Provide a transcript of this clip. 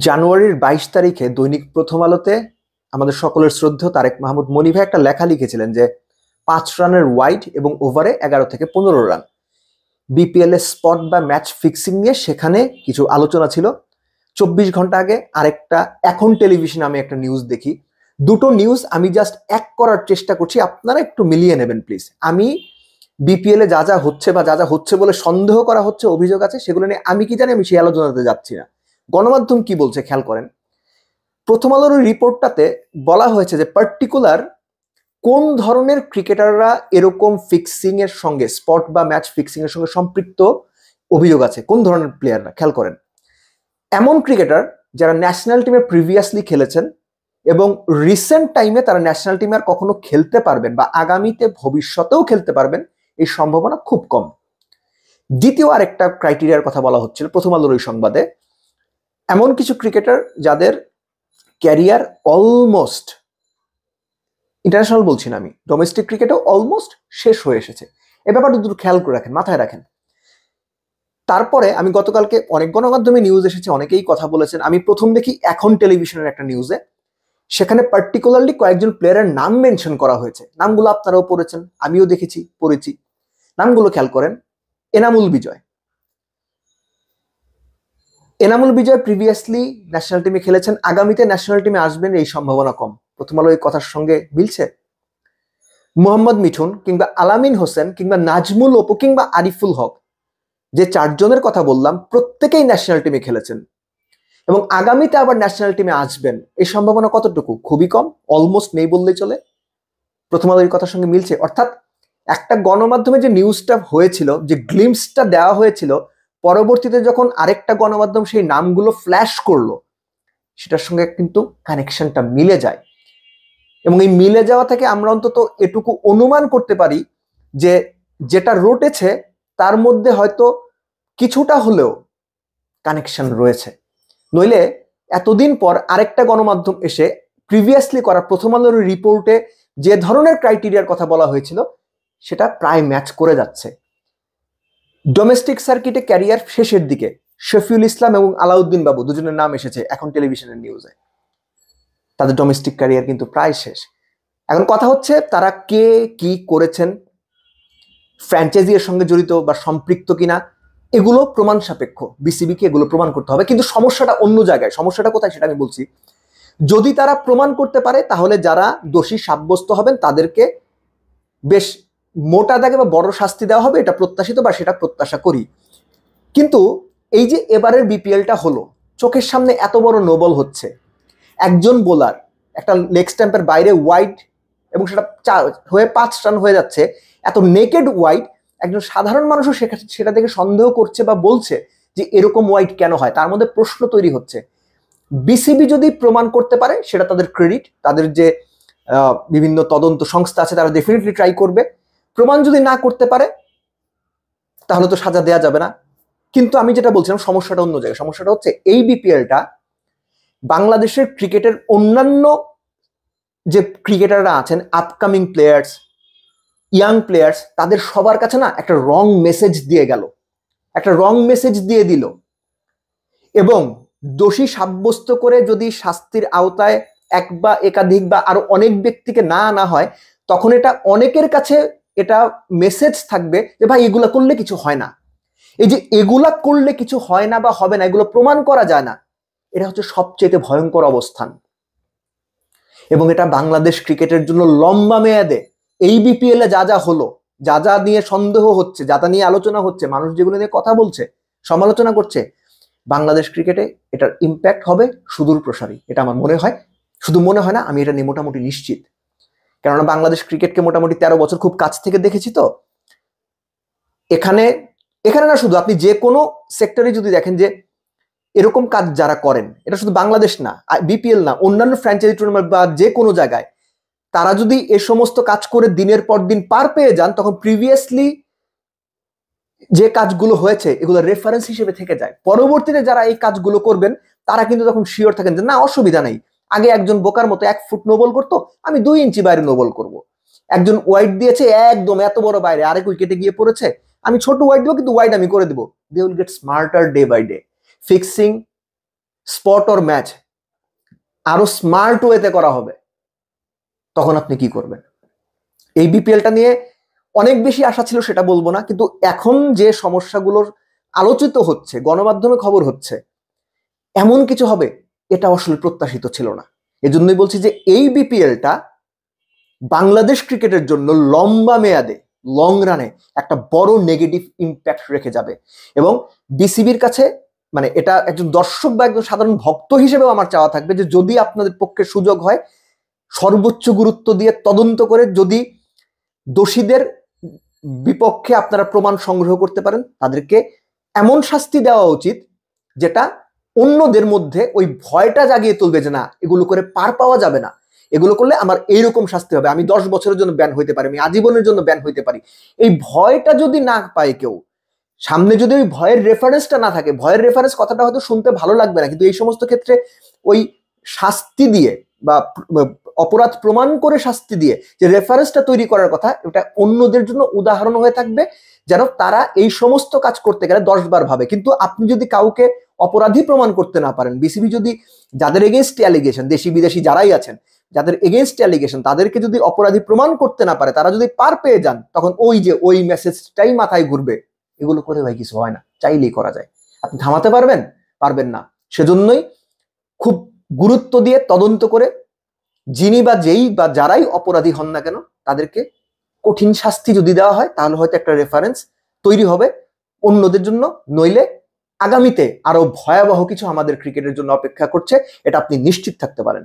জানুয়ারির ২২ তারিখে দৈনিক প্রথম আলোতে আমাদের সকলের শ্রদ্ধেয় তারেক মাহমুদ মনি ভাই একটা লেখা লিখেছিলেন যে ৫ রানের ওয়াইড এবং ওভারে ১১ থেকে ১৫ রান। বিপিএল এর স্পট বা ম্যাচ ফিক্সিং নিয়ে সেখানে কিছু আলোচনা ছিল। ২৪ ঘন্টা আগে আরেকটা এখন টেলিভিশনে আমি একটা নিউজ দেখি। দুটো নিউজ আমি জাস্ট এক করার চেষ্টা করছি, আপনারা একটু মিলিয়ে নেবেন প্লিজ। আমি বিপিএল এ যা যা হচ্ছে বা যা যা হচ্ছে বলে সন্দেহ করা হচ্ছে, অভিযোগ আছে, সেগুলো নিয়ে আমি কি জানি, আমি সেই আলোচনাতে যাচ্ছি না। গণমাধ্যম কি বলছে খেয়াল করেন। প্রথম আলোর রিপোর্টটাতে বলা হয়েছে যে পার্টিকুলার কোন ধরনের ক্রিকেটাররা এরকম ফিক্সিং এর সঙ্গে, স্পট বা ম্যাচ ফিক্সিং এর সঙ্গে সম্পৃক্ত অভিযোগ আছে, কোন ধরনের প্লেয়াররা। খেয়াল করেন, এমন ক্রিকেটার যারা ন্যাশনাল টিমে প্রিভিয়াসলি খেলেছেন এবং রিসেন্ট টাইমে তারা ন্যাশনাল টিমে আর কখনো খেলতে পারবেন বা আগামীতে ভবিষ্যতেও খেলতে পারবেন, এই সম্ভাবনা খুব কম। দ্বিতীয় আরেকটা ক্রাইটেরিয়ার কথা বলা হচ্ছিল প্রথম আলোর ওই সংবাদে, এমন কিছু ক্রিকেটার যাদের ক্যারিয়ার অলমোস্ট, ইন্টারন্যাশনাল বলছি না আমি, ডোমেস্টিক ক্রিকেটও অলমোস্ট শেষ হয়ে এসেছে। এ ব্যাপারটা দুটো খেয়াল করে রাখেন, মাথায় রাখেন। তারপরে আমি গতকালকে অনেক গণমাধ্যমে নিউজ এসেছে, অনেকেই কথা বলেছেন। আমি প্রথম দেখি এখন টেলিভিশনের একটা নিউজে, সেখানে পার্টিকুলারলি কয়েকজন প্লেয়ারের নাম মেনশন করা হয়েছে। নামগুলো আপনারাও পড়েছেন, আমিও দেখেছি, পড়েছি। নামগুলো খেয়াল করেন। এনামুল বিজয়। এনামুল বিজয় প্রিভিয়াসলি ন্যাশনাল টিমে খেলেছেন, আগামীতে ন্যাশনাল টিমে আসবেন এই সম্ভাবনা কম। প্রথম আলো এই কথার সঙ্গে মিলছে। মোহাম্মদ মিঠুন কিংবা আলামিন হোসেন কিংবা নাজমুল অপু কিংবা আরিফুল হক, যে চারজনের কথা বললাম, প্রত্যেকেই ন্যাশনাল টিমে খেলেছেন এবং আগামীতে আবার ন্যাশনাল টিমে আসবেন, এই সম্ভাবনা কতটুকু? খুবই কম, অলমোস্ট নেই বললেই চলে। প্রথম আলোর কথার সঙ্গে মিলছে। অর্থাৎ একটা গণমাধ্যমে যে নিউজটা হয়েছিল, যে গ্লিমসটা দেওয়া হয়েছিল, পরবর্তীতে যখন আরেকটা গণমাধ্যম সেই নামগুলো ফ্ল্যাশ করলো, সেটার সঙ্গে কিন্তু কানেকশনটা মিলে যায়। এবং এই মিলে যাওয়া থেকে আমরা অন্তত এটুকু অনুমান করতে পারি যে যেটা রটেছে তার মধ্যে হয়তো কিছুটা হলেও কানেকশন রয়েছে। নইলে এতদিন পর আরেকটা গণমাধ্যম এসে প্রিভিয়াসলি করা প্রথম আলোর রিপোর্টে যে ধরনের ক্রাইটেরিয়ার কথা বলা হয়েছিল সেটা প্রায় ম্যাচ করে যাচ্ছে। ডোমেস্টিক সার্কিটে ক্যারিয়ার শেষের দিকে শফিউল ইসলাম এবং আলাউদ্দিন বাবু, দুজনের নাম এসেছে এখন টেলিভিশনের নিউজে। তাদের ডোমেস্টিক ক্যারিয়ার কিন্তু প্রায় শেষ। এখন কথা হচ্ছে তারা কে কি করেছেন, ফ্র্যাঞ্চাইজি এর সঙ্গে জড়িত বা সম্পৃক্ত কিনা, এগুলো প্রমাণ সাপেক্ষ। বিসিবিকে এগুলো প্রমাণ করতে হবে। কিন্তু সমস্যাটা অন্য জায়গায়। সমস্যাটা কোথায় সেটা আমি বলছি। যদি তারা প্রমাণ করতে পারে তাহলে যারা দোষী সাব্যস্ত হবেন তাদেরকে বেশ মোটা দাগে বা বড় শাস্তি দেওয়া হবে, এটা প্রত্যাশিত বা সেটা প্রত্যাশা করি। কিন্তু এই যে এবারের বিপিএলটা হলো, চোখের সামনে এত বড় নোবল হচ্ছে, একজন বোলার একটা লেগ স্ট্যাম্পের বাইরে ওয়াইড এবং সেটা হয়ে ৫ রান হয়ে যাচ্ছে, এত নেকেড ওয়াইড, একজন সাধারণ মানুষও সেটা দেখে সন্দেহ করছে বা বলছে যে এরকম ওয়াইড কেন হয়। তার মধ্যে প্রশ্ন তৈরি হচ্ছে। বিসিবি যদি প্রমাণ করতে পারে সেটা তাদের ক্রেডিট, তাদের যে বিভিন্ন তদন্ত সংস্থা আছে তারা ডেফিনেটলি ট্রাই করবে। প্রমাণ যদি না করতে পারে তাহলে তো সাজা দেয়া যাবে না। কিন্তু আমি যেটা বলছিলাম, সমস্যাটা অন্য জায়গায়। সমস্যাটা হচ্ছে এই বিপিএলটা বাংলাদেশের ক্রিকেটের অন্যান্য যে ক্রিকেটাররা আছেন, আপকামিং প্লেয়ার্স, ইয়াং প্লেয়ার্স, তাদের সবার কাছে না একটা রং মেসেজ দিয়ে গেল, একটা রং মেসেজ দিয়ে দিল। এবং দোষী সাব্যস্ত করে যদি শাস্তির আওতায় এক বা একাধিক বা আরো অনেক ব্যক্তিকে না আনা হয়, তখন এটা অনেকের কাছে এটা মেসেজ থাকবে যে ভাই এগুলা করলে কিছু হয় না। এই যে এগুলা করলে কিছু হয় না বা হবে না, এগুলো প্রমাণ করা যায় না, এটা হচ্ছে সবচেয়ে ভয়ঙ্কর অবস্থান। এবং এটা বাংলাদেশ ক্রিকেটের জন্য লম্বা মেয়াদে, এই বিপিএল এ যা যা হলো, যা যা নিয়ে সন্দেহ হচ্ছে, যা যা নিয়ে আলোচনা হচ্ছে, মানুষ যেগুলো নিয়ে কথা বলছে, সমালোচনা করছে, বাংলাদেশ ক্রিকেটে এটার ইম্প্যাক্ট হবে সুদূর প্রসারী। এটা আমার মনে হয়, শুধু মনে হয় না, আমি এটা নিয়ে মোটামুটি নিশ্চিত। কেননা বাংলাদেশ ক্রিকেটকে মোটামুটি 13 বছর খুব কাছ থেকে দেখেছি। তো এখানে এখানে না, শুধু আপনি যে কোনো সেক্টরে যদি দেখেন যে এরকম কাজ যারা করেন, এটা শুধু বাংলাদেশ না, বিপিএল না, অন্যান্য ফ্র্যাঞ্চাইজি টুর্নামেন্ট বা যে কোনো জায়গায় তারা যদি এ সমস্ত কাজ করে দিনের পর দিন পার পেয়ে যান, তখন প্রিভিয়াসলি যে কাজগুলো হয়েছে এগুলো রেফারেন্স হিসেবে থেকে যায়। পরবর্তীতে যারা এই কাজগুলো করবেন তারা কিন্তু তখন শিওর থাকেন যে না, অসুবিধা নেই। আগে একজন বোকার মতো 1 ফুট নোবল করতো, আমি 2 ইঞ্চি বাইরে নোবল করব। একজন ওয়াইড দিয়েছে একদম এত বড় বাইরে, আরেক উইকেটে গিয়ে পড়েছে, আমি ছোট ওয়াইড দেবো কিন্তু ওয়াইড আমি করে দেবো। They will get smarter day by day. Fixing spot or match আরো স্মার্ট ওয়েতে করা হবে, তখন আপনি কি করবেন? এই বিপিএলটা নিয়ে অনেক বেশি আশা ছিল সেটা বলবো না, কিন্তু এখন যে সমস্যাগুলোর আলোচিত হচ্ছে, গণমাধ্যমে খবর হচ্ছে, এমন কিছু হবে এটা আসলে প্রত্যাশিত ছিল না। এজন্যই বলছি যে এই বিপিএলটা বাংলাদেশ ক্রিকেটের জন্য লম্বা মেয়াদে, লং রানে একটা বড় নেগেটিভ ইম্প্যাক্ট রেখে যাবে। এবং বিসিবির কাছে, মানে এটা একজন দর্শক বা একজন সাধারণ ভক্ত হিসেবেও আমার চাওয়া থাকবে যে যদি আপনাদের পক্ষে সুযোগ হয়, সর্বোচ্চ গুরুত্ব দিয়ে তদন্ত করে যদি দোষীদের বিপক্ষে আপনারা প্রমাণ সংগ্রহ করতে পারেন, তাদেরকে এমন শাস্তি দেওয়া উচিত যেটা অন্যদের মধ্যে ওই ভয়টা জাগিয়ে তুলবে যে না, এগুলো করে পার পাওয়া যাবে না, এগুলো করলে আমার এইরকম শাস্তি হবে, আমি 10 বছরের জন্য ব্যান হইতে পারি, আমি আজীবনের জন্য ব্যান হইতে পারি। এই ভয়টা যদি না পায় কেউ, সামনে যদি ওই ভয়ের রেফারেন্সটা না থাকে, ভয়ের রেফারেন্স কথাটা হয়তো শুনতে ভালো লাগবে না, কিন্তু এই সমস্ত ক্ষেত্রে ওই শাস্তি দিয়ে বা অপরাধ প্রমাণ করে শাস্তি দিয়ে যে রেফারেন্সটা তৈরি করার কথা, এটা অন্যদের জন্য উদাহরণ হয়ে থাকবে, যেন তারা এই সমস্ত কাজ করতে গেলে 10 বার ভাবে। কিন্তু আপনি যদি কাউকে অপরাধী প্রমাণ করতে না পারেন, বিসিবি যদি যাদের এগেইনস্ট অ্যালিগেশন, দেশি বিদেশি যারাই আছেন, যাদের এগেইনস্ট অ্যালিগেশন, তাদেরকে যদি অপরাধী প্রমাণ করতে না পারে, তারা যদি পার পেয়ে যান, তখন ওই যে ওই মেসেজটাই মাথায় ঘুরবে, এগুলো করে ভাই কিছু হয় না, চাইলেই করা যায়। আপনি থামাতে পারবেন? পারবেন না। সেজন্যই খুব গুরুত্ব দিয়ে তদন্ত করে যিনি বা যেই বা যারাই অপরাধী হন না কেন, তাদেরকে কঠিন শাস্তি যদি দেওয়া হয়, তাহলে হয়তো একটা রেফারেন্স তৈরি হবে অন্যদের জন্য। নইলে আগামীতে আরো ভয়াবহ কিছু আমাদের ক্রিকেটের জন্য অপেক্ষা করছে, এটা আপনি নিশ্চিত থাকতে পারেন।